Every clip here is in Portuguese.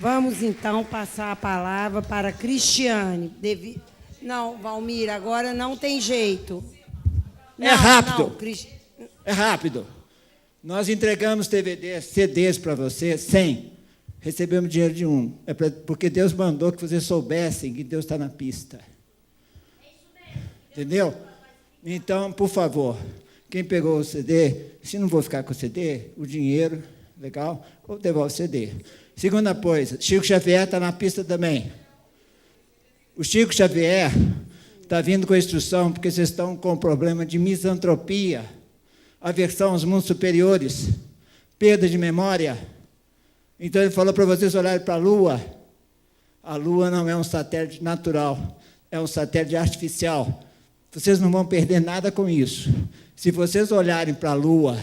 Vamos, então, passar a palavra para Cristiane. Não, Valmir, agora não tem jeito. É rápido. Não, É rápido. Nós entregamos DVDs, CDs para você, 100. Recebemos dinheiro de um. Porque Deus mandou que vocês soubessem que Deus está na pista. Entendeu? Então, por favor, quem pegou o CD, se não vou ficar com o CD, o dinheiro, legal, ou devolve o CD. Segunda coisa, Chico Xavier está na pista também. O Chico Xavier está vindo com a instrução porque vocês estão com problema de misantropia, aversão aos mundos superiores, perda de memória. Então, ele falou para vocês olharem para a Lua. A Lua não é um satélite natural, é um satélite artificial. Vocês não vão perder nada com isso. Se vocês olharem para a Lua,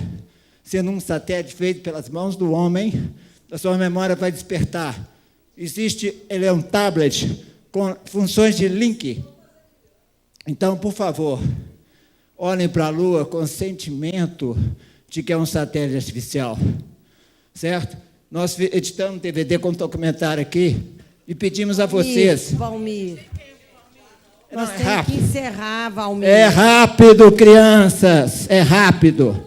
sendo um satélite feito pelas mãos do homem, a sua memória vai despertar. Ele é um tablet com funções de link. Então, por favor, olhem para a Lua com sentimento de que é um satélite artificial. Certo? Nós editamos um DVD com um documentário aqui e pedimos a vocês... Valmir. Nós temos que encerrar, Valmir. É rápido, crianças. É rápido.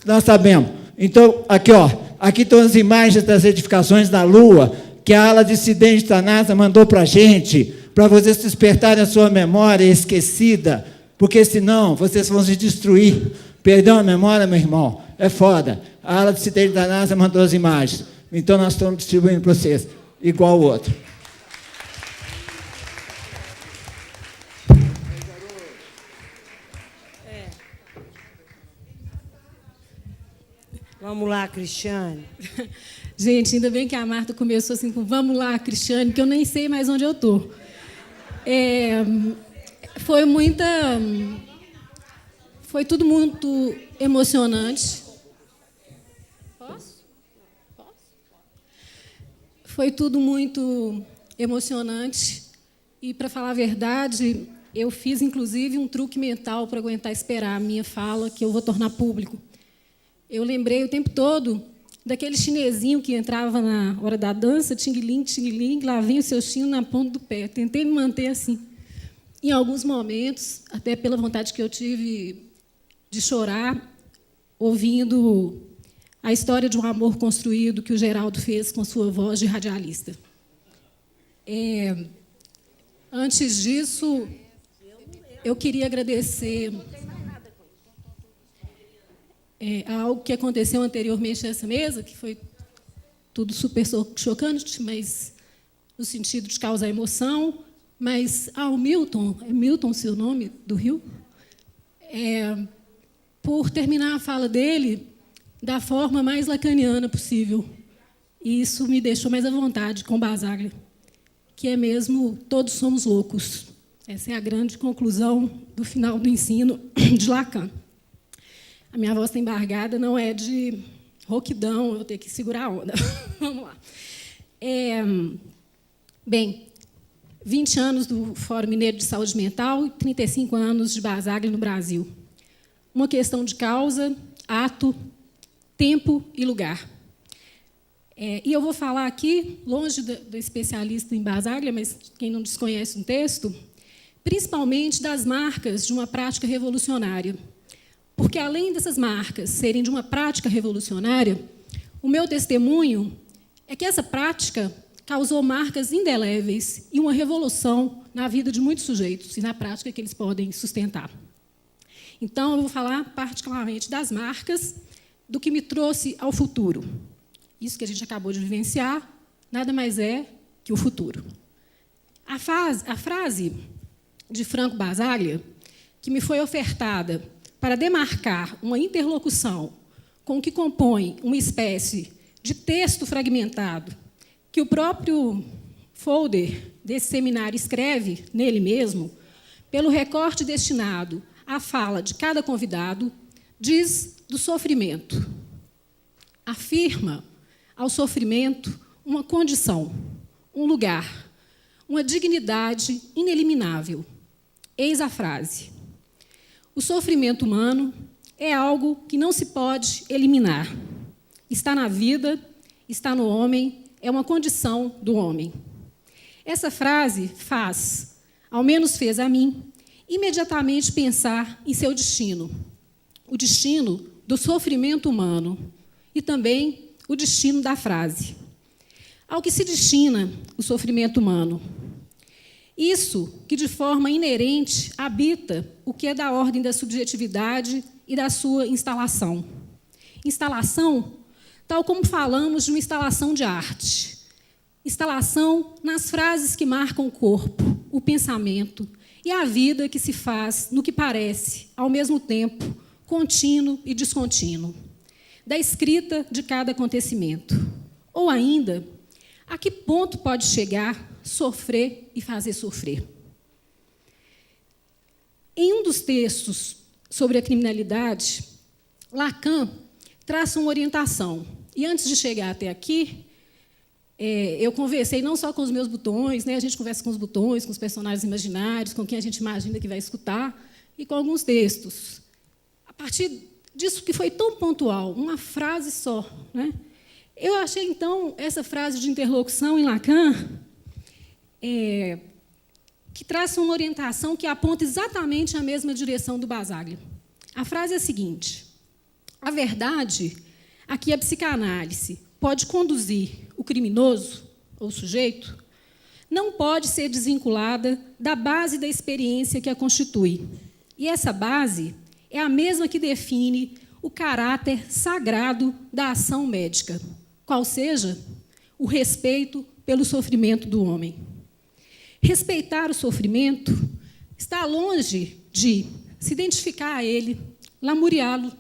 Nós sabemos. Então, aqui, ó. Aqui estão as imagens das edificações da Lua que a ala dissidente da NASA mandou para a gente, para vocês despertarem a sua memória esquecida, porque senão vocês vão se destruir. Perdeu a memória, meu irmão? É foda. A ala dissidente da NASA mandou as imagens. Então, nós estamos distribuindo para vocês, igual o outro. Vamos lá, Cristiane. Gente, ainda bem que a Marta começou assim com vamos lá, Cristiane, que eu nem sei mais onde eu estou. Foi tudo muito emocionante. Posso? Foi tudo muito emocionante. E, para falar a verdade, eu fiz, inclusive, um truque mental para aguentar esperar a minha fala, que eu vou tornar público. Eu lembrei o tempo todo daquele chinesinho que entrava na hora da dança, ting-ling, lá vinha o seu chino na ponta do pé. Tentei me manter assim. Em alguns momentos, até pela vontade que eu tive de chorar, ouvindo a história de um amor construído que o Geraldo fez com sua voz de radialista. Antes disso, eu queria agradecer algo que aconteceu anteriormente nessa mesa, que foi tudo super chocante, mas no sentido de causar emoção. Mas ao Milton, é Milton seu nome, do Rio? Por terminar a fala dele da forma mais lacaniana possível. E isso me deixou mais à vontade com Basaglia, que é mesmo todos somos loucos. Essa é a grande conclusão do final do ensino de Lacan. A minha voz está embargada, não é de rouquidão, eu vou ter que segurar a onda. Vamos lá. Bem, 20 anos do Fórum Mineiro de Saúde Mental e 35 anos de Basaglia no Brasil. Uma questão de causa, ato, tempo e lugar. E eu vou falar aqui, longe do especialista em Basaglia, mas quem não desconhece um texto, principalmente das marcas de uma prática revolucionária. Porque, além dessas marcas serem de uma prática revolucionária, o meu testemunho é que essa prática causou marcas indeléveis e uma revolução na vida de muitos sujeitos e na prática que eles podem sustentar. Então, eu vou falar particularmente das marcas, do que me trouxe ao futuro. Isso que a gente acabou de vivenciar, nada mais é que o futuro. A frase de Franco Basaglia, que me foi ofertada para demarcar uma interlocução com o que compõe uma espécie de texto fragmentado, que o próprio folder desse seminário escreve nele mesmo, pelo recorte destinado à fala de cada convidado, diz do sofrimento. Afirma ao sofrimento uma condição, um lugar, uma dignidade ineliminável. Eis a frase. O sofrimento humano é algo que não se pode eliminar. Está na vida, está no homem, é uma condição do homem. Essa frase faz, ao menos fez a mim, imediatamente pensar em seu destino, o destino do sofrimento humano e também o destino da frase. Ao que se destina o sofrimento humano? Isso que, de forma inerente, habita o que é da ordem da subjetividade e da sua instalação. Instalação, tal como falamos de uma instalação de arte. Instalação nas frases que marcam o corpo, o pensamento e a vida que se faz no que parece, ao mesmo tempo, contínuo e descontínuo, da escrita de cada acontecimento. Ou ainda, a que ponto pode chegar, sofrer e fazer sofrer? Em um dos textos sobre a criminalidade, Lacan traça uma orientação. E antes de chegar até aqui, eu conversei não só com os meus botões, né? A gente conversa com os botões, com os personagens imaginários, com quem a gente imagina que vai escutar, e com alguns textos. A partir disso que foi tão pontual, uma frase só, né? Eu achei, então, essa frase de interlocução em Lacan, que traz uma orientação que aponta exatamente a mesma direção do Basaglia. A frase é a seguinte: a verdade a que a psicanálise pode conduzir o criminoso, ou sujeito, não pode ser desvinculada da base da experiência que a constitui. E essa base é a mesma que define o caráter sagrado da ação médica, qual seja o respeito pelo sofrimento do homem. Respeitar o sofrimento está longe de se identificar a ele, lamuriá-lo,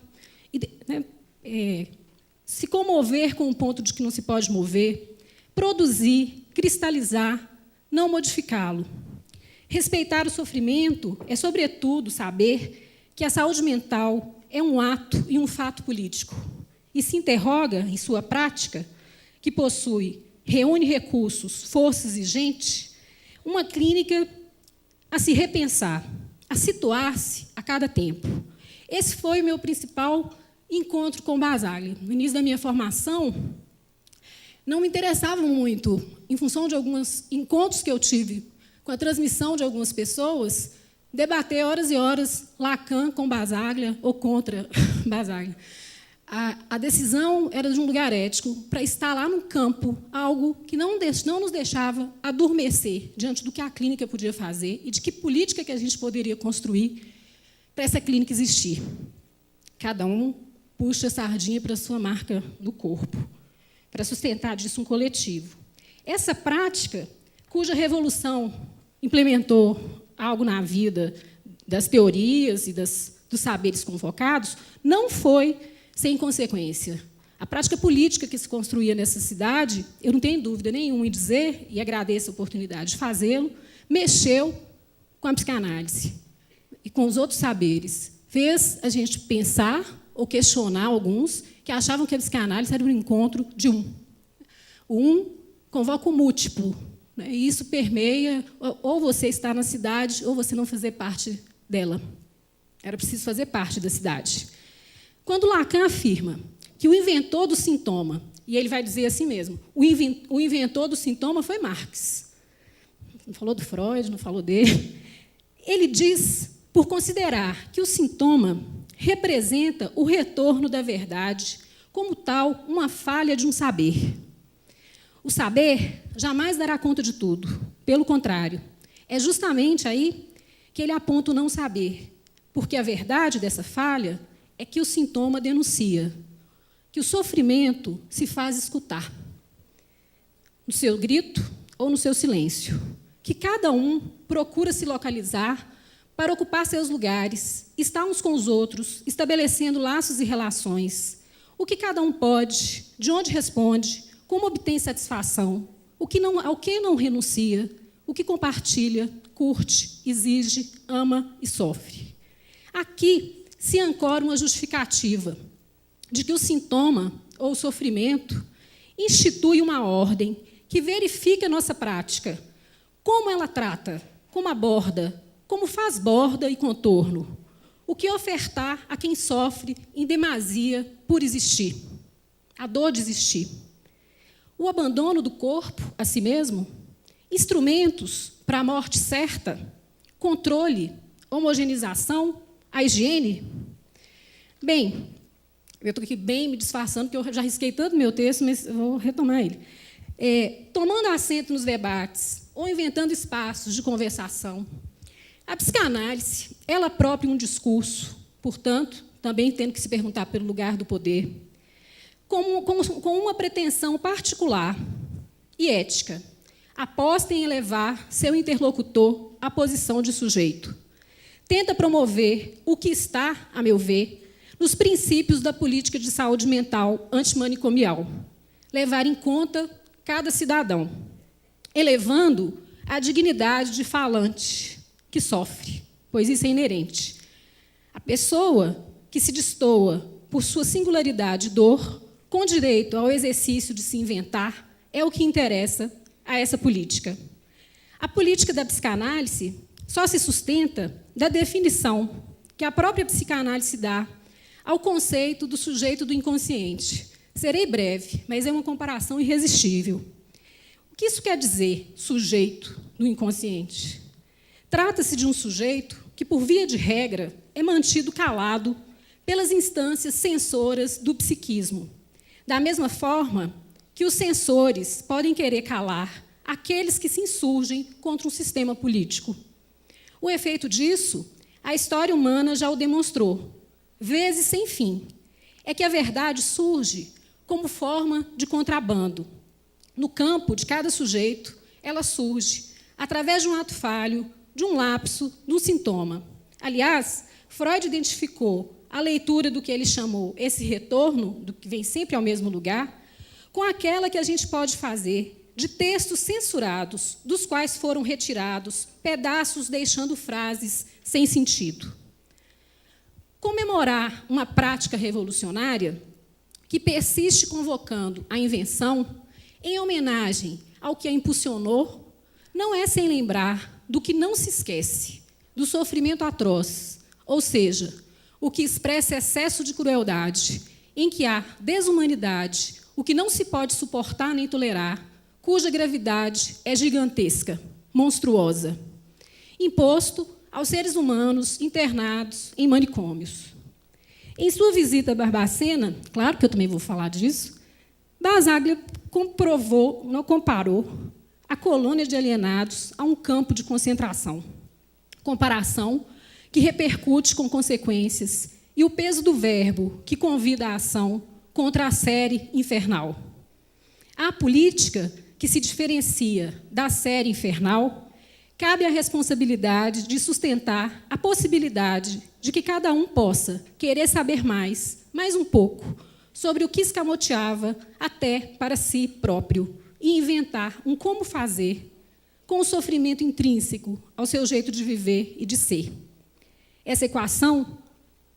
se comover com o ponto de que não se pode mover, produzir, cristalizar, não modificá-lo. Respeitar o sofrimento é, sobretudo, saber que a saúde mental é um ato e um fato político, e se interroga, em sua prática, que reúne recursos, forças e gente, uma clínica a se repensar, a situar-se a cada tempo. Esse foi o meu principal encontro com Basaglia. No início da minha formação, não me interessava muito, em função de alguns encontros que eu tive com a transmissão de algumas pessoas, debater horas e horas Lacan com Basaglia ou contra Basaglia. A decisão era de um lugar ético para instalar no campo algo que não nos deixava adormecer diante do que a clínica podia fazer e de que política que a gente poderia construir para essa clínica existir. Cada um puxa a sardinha para a sua marca no corpo, para sustentar disso um coletivo. Essa prática, cuja revolução implementou algo na vida das teorias e dos saberes convocados, não foi sem consequência. A prática política que se construía nessa cidade, eu não tenho dúvida nenhuma em dizer, e agradeço a oportunidade de fazê-lo, mexeu com a psicanálise e com os outros saberes. Fez a gente pensar ou questionar alguns que achavam que a psicanálise era um encontro de um. O um convoca o múltiplo, né? E isso permeia, ou você está na cidade, ou você não fazer parte dela. Era preciso fazer parte da cidade. Quando Lacan afirma que o inventor do sintoma, e ele vai dizer assim mesmo, o inventor do sintoma foi Marx. Não falou do Freud, não falou dele. Ele diz, por considerar que o sintoma representa o retorno da verdade, como tal, uma falha de um saber. O saber jamais dará conta de tudo. Pelo contrário, é justamente aí que ele aponta o não saber, porque a verdade dessa falha é que o sintoma denuncia, que o sofrimento se faz escutar, no seu grito ou no seu silêncio, que cada um procura se localizar para ocupar seus lugares, estar uns com os outros, estabelecendo laços e relações, o que cada um pode, de onde responde, como obtém satisfação, ao que não renuncia, o que compartilha, curte, exige, ama e sofre. Aqui se ancora uma justificativa de que o sintoma ou o sofrimento institui uma ordem que verifica a nossa prática, como ela trata, como aborda, como faz borda e contorno, o que ofertar a quem sofre em demasia por existir, a dor de existir. o abandono do corpo a si mesmo, instrumentos para a morte certa, controle, homogeneização, a higiene? Bem, eu estou aqui bem me disfarçando, porque eu já risquei tanto meu texto, mas eu vou retomar ele. Tomando assento nos debates ou inventando espaços de conversação, a psicanálise, ela própria um discurso, portanto, também tendo que se perguntar pelo lugar do poder, com uma pretensão particular e ética, aposta em elevar seu interlocutor à posição de sujeito. Tenta promover o que está, a meu ver, nos princípios da política de saúde mental antimanicomial, levar em conta cada cidadão, elevando a dignidade de falante que sofre, pois isso é inerente. A pessoa que se destoa por sua singularidade e dor, com direito ao exercício de se inventar, é o que interessa a essa política. A política da psicanálise só se sustenta da definição que a própria psicanálise dá ao conceito do sujeito do inconsciente. Serei breve, mas é uma comparação irresistível. O que isso quer dizer, sujeito do inconsciente? Trata-se de um sujeito que, por via de regra, é mantido calado pelas instâncias censoras do psiquismo, da mesma forma que os censores podem querer calar aqueles que se insurgem contra um sistema político. O efeito disso, a história humana já o demonstrou, vezes sem fim, é que a verdade surge como forma de contrabando. No campo de cada sujeito, ela surge através de um ato falho, de um lapso, de um sintoma. Aliás, Freud identificou a leitura do que ele chamou esse retorno, do que vem sempre ao mesmo lugar, com aquela que a gente pode fazer de textos censurados, dos quais foram retirados pedaços deixando frases sem sentido. Comemorar uma prática revolucionária que persiste convocando a invenção em homenagem ao que a impulsionou não é sem lembrar do que não se esquece, do sofrimento atroz, ou seja, o que expressa excesso de crueldade, em que há desumanidade, o que não se pode suportar nem tolerar, cuja gravidade é gigantesca, monstruosa, imposto aos seres humanos internados em manicômios. Em sua visita a Barbacena, claro que eu também vou falar disso, Basaglia comparou a colônia de alienados a um campo de concentração. Comparação que repercute com consequências e o peso do verbo que convida à ação contra a série infernal. A política que se diferencia da série infernal cabe a responsabilidade de sustentar a possibilidade de que cada um possa querer saber mais um pouco, sobre o que escamoteava até para si próprio e inventar um como fazer com o sofrimento intrínseco ao seu jeito de viver e de ser. Essa equação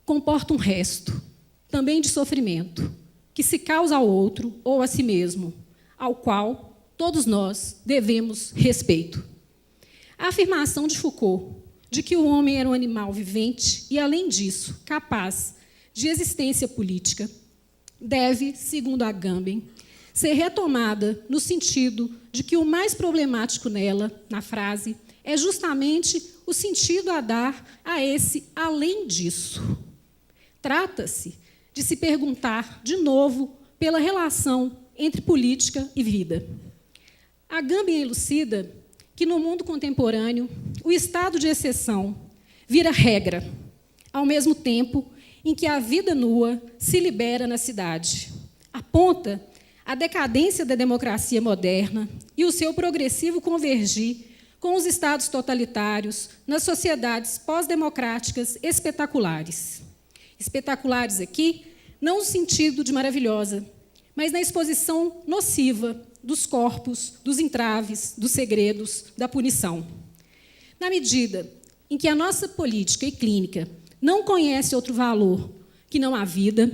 comporta um resto, também de sofrimento, que se causa ao outro ou a si mesmo, ao qual todos nós devemos respeito. A afirmação de Foucault de que o homem era um animal vivente e, além disso, capaz de existência política, deve, segundo Agamben, ser retomada no sentido de que o mais problemático nela, na frase, é justamente o sentido a dar a esse além disso. Trata-se de se perguntar, de novo, pela relação entre política e vida. Agamben elucida que, no mundo contemporâneo, o estado de exceção vira regra, ao mesmo tempo em que a vida nua se libera na cidade. Aponta a decadência da democracia moderna e o seu progressivo convergir com os estados totalitários nas sociedades pós-democráticas espetaculares. Espetaculares aqui, não no sentido de maravilhosa, mas na exposição nociva dos corpos, dos entraves, dos segredos, da punição. Na medida em que a nossa política e clínica não conhece outro valor que não a vida,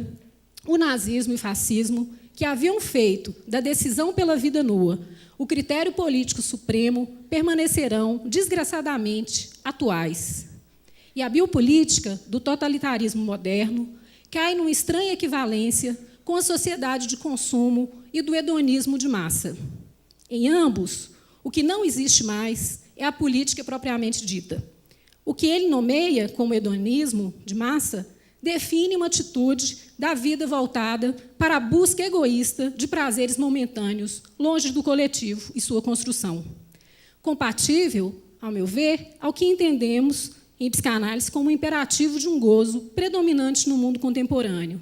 o nazismo e o fascismo, que haviam feito da decisão pela vida nua o critério político supremo, permanecerão, desgraçadamente, atuais. E a biopolítica do totalitarismo moderno cai numa estranha equivalência com a sociedade de consumo e do hedonismo de massa. Em ambos, o que não existe mais é a política propriamente dita. O que ele nomeia como hedonismo de massa define uma atitude da vida voltada para a busca egoísta de prazeres momentâneos, longe do coletivo e sua construção. Compatível, ao meu ver, ao que entendemos em psicanálise como o imperativo de um gozo predominante no mundo contemporâneo,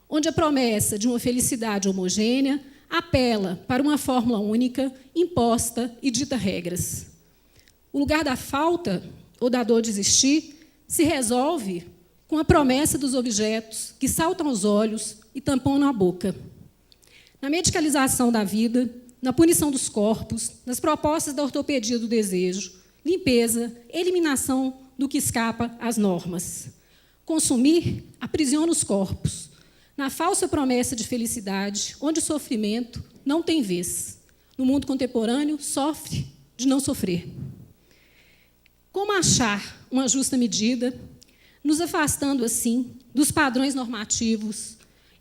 onde a promessa de uma felicidade homogênea apela para uma fórmula única, imposta e dita regras. O lugar da falta ou da dor de existir se resolve com a promessa dos objetos que saltam aos olhos e tampam na boca. Na medicalização da vida, na punição dos corpos, nas propostas da ortopedia do desejo, limpeza, eliminação do que escapa às normas. Consumir aprisiona os corpos, na falsa promessa de felicidade, onde o sofrimento não tem vez. No mundo contemporâneo, sofre de não sofrer. Como achar uma justa medida, nos afastando, assim, dos padrões normativos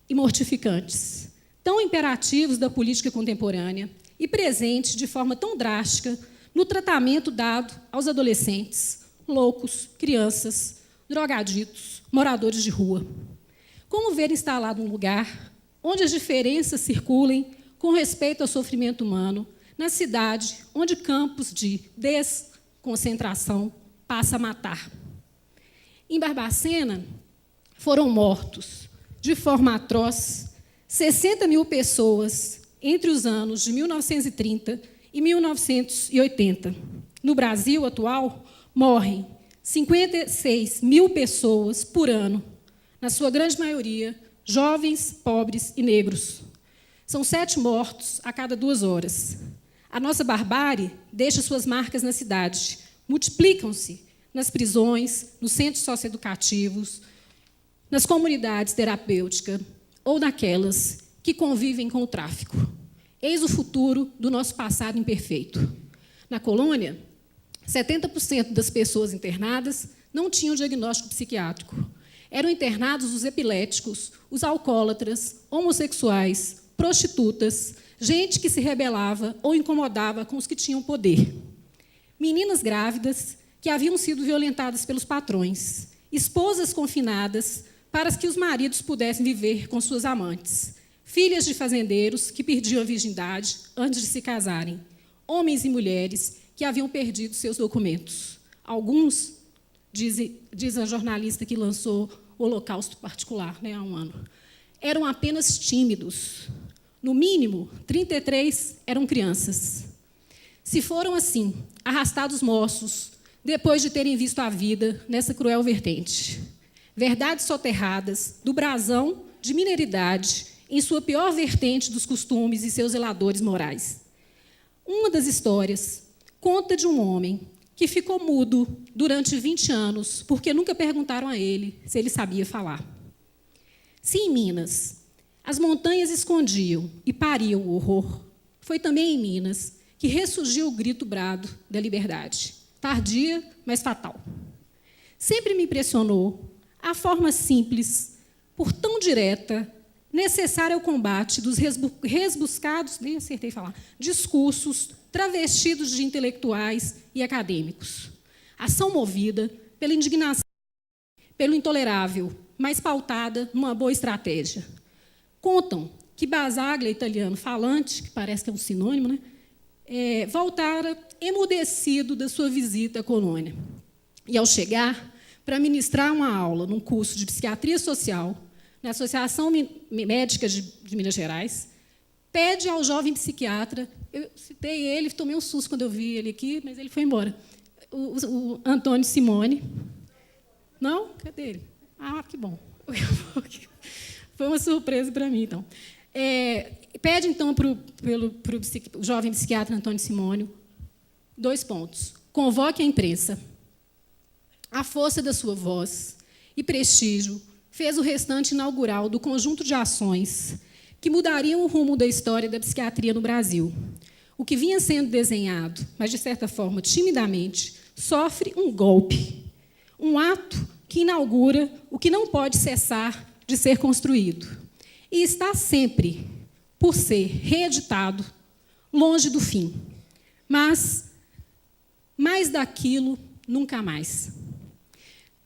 e mortificantes, tão imperativos da política contemporânea e presentes de forma tão drástica no tratamento dado aos adolescentes, loucos, crianças, drogaditos, moradores de rua? Como ver instalado um lugar onde as diferenças circulem com respeito ao sofrimento humano, na cidade onde campos de desconcentração passa a matar? Em Barbacena, foram mortos, de forma atroz, 60 mil pessoas entre os anos de 1930 e 1980. No Brasil atual, morrem 56 mil pessoas por ano, na sua grande maioria, jovens, pobres e negros. São 7 mortos a cada 2 horas. A nossa barbárie deixa suas marcas na cidade. Multiplicam-se nas prisões, nos centros socioeducativos, nas comunidades terapêuticas ou naquelas que convivem com o tráfico. Eis o futuro do nosso passado imperfeito. Na colônia, 70% das pessoas internadas não tinham diagnóstico psiquiátrico. Eram internados os epiléticos, os alcoólatras, homossexuais, prostitutas, gente que se rebelava ou incomodava com os que tinham poder. Meninas grávidas que haviam sido violentadas pelos patrões, esposas confinadas para que os maridos pudessem viver com suas amantes, filhas de fazendeiros que perdiam a virgindade antes de se casarem, homens e mulheres que haviam perdido seus documentos. Alguns, diz a jornalista que lançou o Holocausto Particular, há um ano, eram apenas tímidos. No mínimo, 33 eram crianças. Se foram, assim, arrastados moços, depois de terem visto a vida nessa cruel vertente. Verdades soterradas do brasão de mineridade em sua pior vertente dos costumes e seus zeladores morais. Uma das histórias conta de um homem que ficou mudo durante 20 anos porque nunca perguntaram a ele se ele sabia falar. Se em Minas as montanhas escondiam e pariam o horror, foi também em Minas que ressurgiu o grito brado da liberdade. Tardia, mas fatal. Sempre me impressionou a forma simples, por tão direta, necessária ao combate dos resbuscados, nem acertei falar, discursos travestidos de intelectuais e acadêmicos. Ação movida pela indignação, pelo intolerável, mas pautada numa boa estratégia. Contam que Basaglia, italiano falante, que parece que é um sinônimo, voltara emudecido da sua visita à colônia. E, ao chegar, para ministrar uma aula num curso de psiquiatria social, na Associação Médica de Minas Gerais, pede ao jovem psiquiatra, eu citei ele, tomei um susto quando eu vi ele aqui, mas ele foi embora, o Antônio Simone. Não? Cadê ele? Ah, que bom. Foi uma surpresa para mim, então. Pede, então, para o jovem psiquiatra Antônio Simone 2 pontos. Convoque a imprensa. A força da sua voz e prestígio fez o restante inaugural do conjunto de ações que mudariam o rumo da história da psiquiatria no Brasil. O que vinha sendo desenhado, mas, de certa forma, timidamente, sofre um golpe, um ato que inaugura o que não pode cessar de ser construído. e está sempre por ser reeditado, longe do fim. Mas, mais daquilo, nunca mais.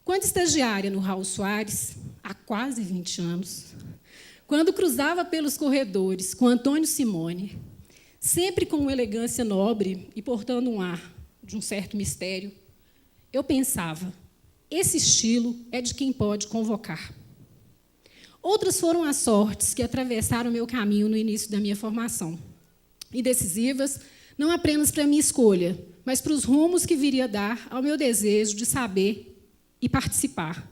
Quando estagiária no Raul Soares, há quase 20 anos, quando cruzava pelos corredores com Antônio Simone, sempre com uma elegância nobre e portando um ar de um certo mistério, eu pensava, esse estilo é de quem pode convocar. Outras foram as sortes que atravessaram o meu caminho no início da minha formação, e decisivas não apenas para a minha escolha, mas para os rumos que viria dar ao meu desejo de saber e participar.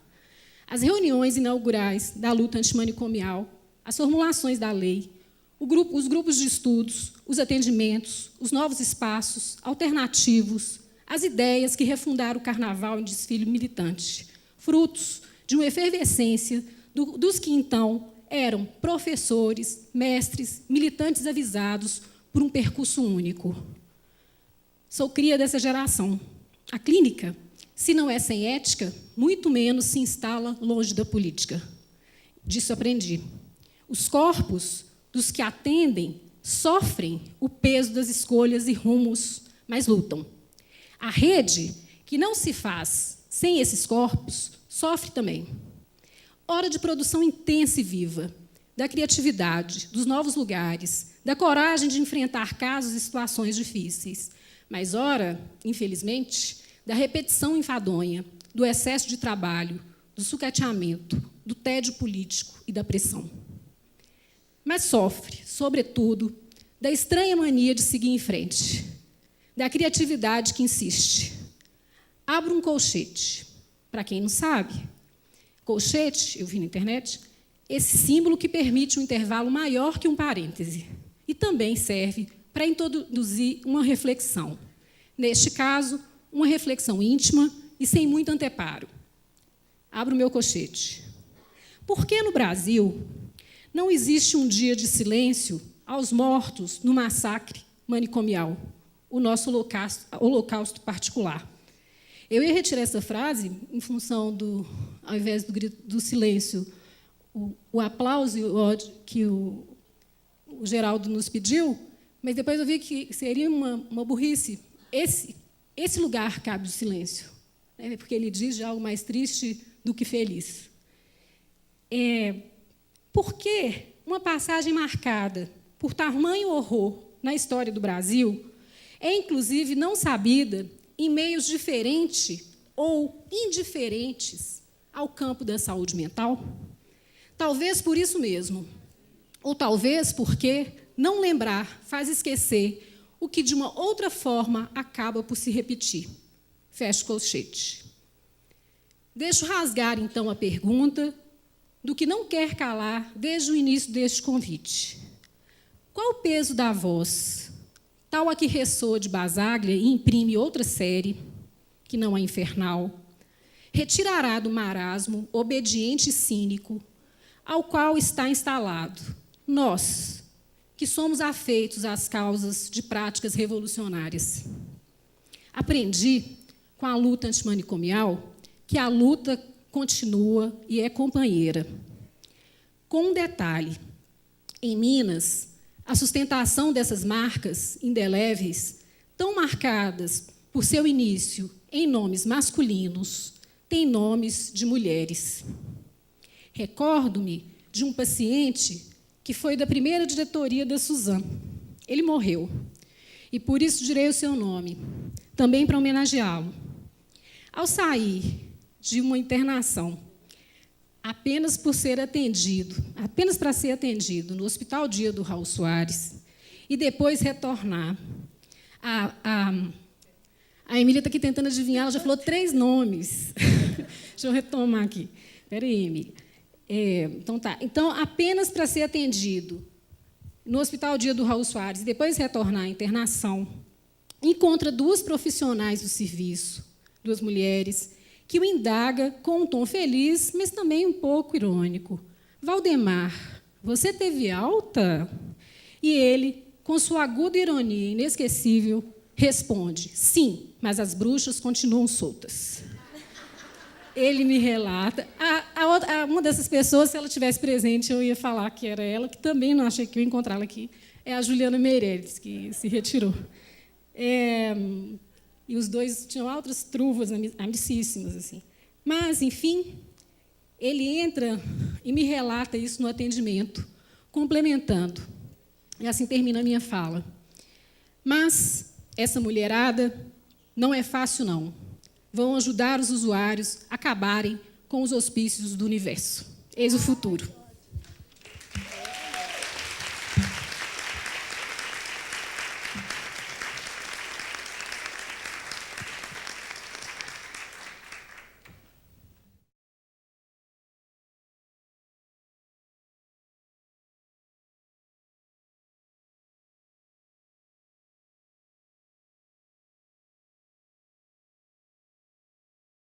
As reuniões inaugurais da luta antimanicomial, as formulações da lei, os grupos de estudos, os atendimentos, os novos espaços alternativos, as ideias que refundaram o carnaval em desfile militante, frutos de uma efervescência dos que, então, eram professores, mestres, militantes avisados por um percurso único. Sou cria dessa geração. A clínica, se não é sem ética, muito menos se instala longe da política. Disso aprendi. Os corpos dos que atendem sofrem o peso das escolhas e rumos, mas lutam. A rede, que não se faz sem esses corpos, sofre também. Hora de produção intensa e viva, da criatividade, dos novos lugares, da coragem de enfrentar casos e situações difíceis. Mas hora, infelizmente, da repetição enfadonha, do excesso de trabalho, do sucateamento, do tédio político e da pressão. Mas sofre, sobretudo, da estranha mania de seguir em frente, da criatividade que insiste. Abro um colchete. Para quem não sabe, colchete, eu vi na internet, esse símbolo que permite um intervalo maior que um parêntese e também serve para introduzir uma reflexão. Neste caso, uma reflexão íntima e sem muito anteparo. Abro o meu colchete. Por que no Brasil não existe um dia de silêncio aos mortos no massacre manicomial, o nosso holocausto particular? Eu ia retirar essa frase em função ao invés do grito do silêncio, o aplauso que o Geraldo nos pediu, mas depois eu vi que seria uma burrice. Esse lugar cabe o silêncio, né? Porque ele diz de algo mais triste do que feliz. Por que uma passagem marcada por tamanho horror na história do Brasil é, inclusive, não sabida em meios diferentes ou indiferentes ao campo da saúde mental? Talvez por isso mesmo, ou talvez porque não lembrar faz esquecer o que, de uma outra forma, acaba por se repetir. Fecho o colchete. Deixo rasgar, então, a pergunta do que não quer calar desde o início deste convite. Qual o peso da voz, tal a que ressoa de Basaglia e imprime outra série, que não é infernal, retirará do marasmo obediente e cínico ao qual está instalado nós, que somos afeitos às causas de práticas revolucionárias? Aprendi, com a luta antimanicomial, que a luta continua e é companheira. Com um detalhe: em Minas, a sustentação dessas marcas indeléveis, tão marcadas por seu início em nomes masculinos, tem nomes de mulheres. Recordo-me de um paciente que foi da primeira diretoria da Suzano. Ele morreu, e por isso direi o seu nome, também para homenageá-lo. Ao sair de uma internação, apenas para ser atendido no Hospital Dia do Raul Soares, e depois retornar. A Emília está aqui tentando adivinhar, ela já falou 3 nomes. Deixa eu retomar aqui. Espera aí, Emília. Então, apenas para ser atendido no Hospital Dia do Raul Soares e depois retornar à internação, encontra 2 profissionais do serviço, 2 mulheres, que o indaga com um tom feliz, mas também um pouco irônico. Valdemar, você teve alta? E ele, com sua aguda ironia inesquecível, responde: sim, mas as bruxas continuam soltas. Ele me relata. A Uma dessas pessoas, se ela estivesse presente, eu ia falar que era ela, que também não achei que eu ia encontrá-la aqui, é a Juliana Meireles, que se retirou. E os dois tinham altas truvas amicíssimas, assim. Mas, enfim, ele entra e me relata isso no atendimento, complementando. E assim termina a minha fala. Mas essa mulherada não é fácil, não. Vão ajudar os usuários a acabarem com os hospícios do universo. Eis o futuro.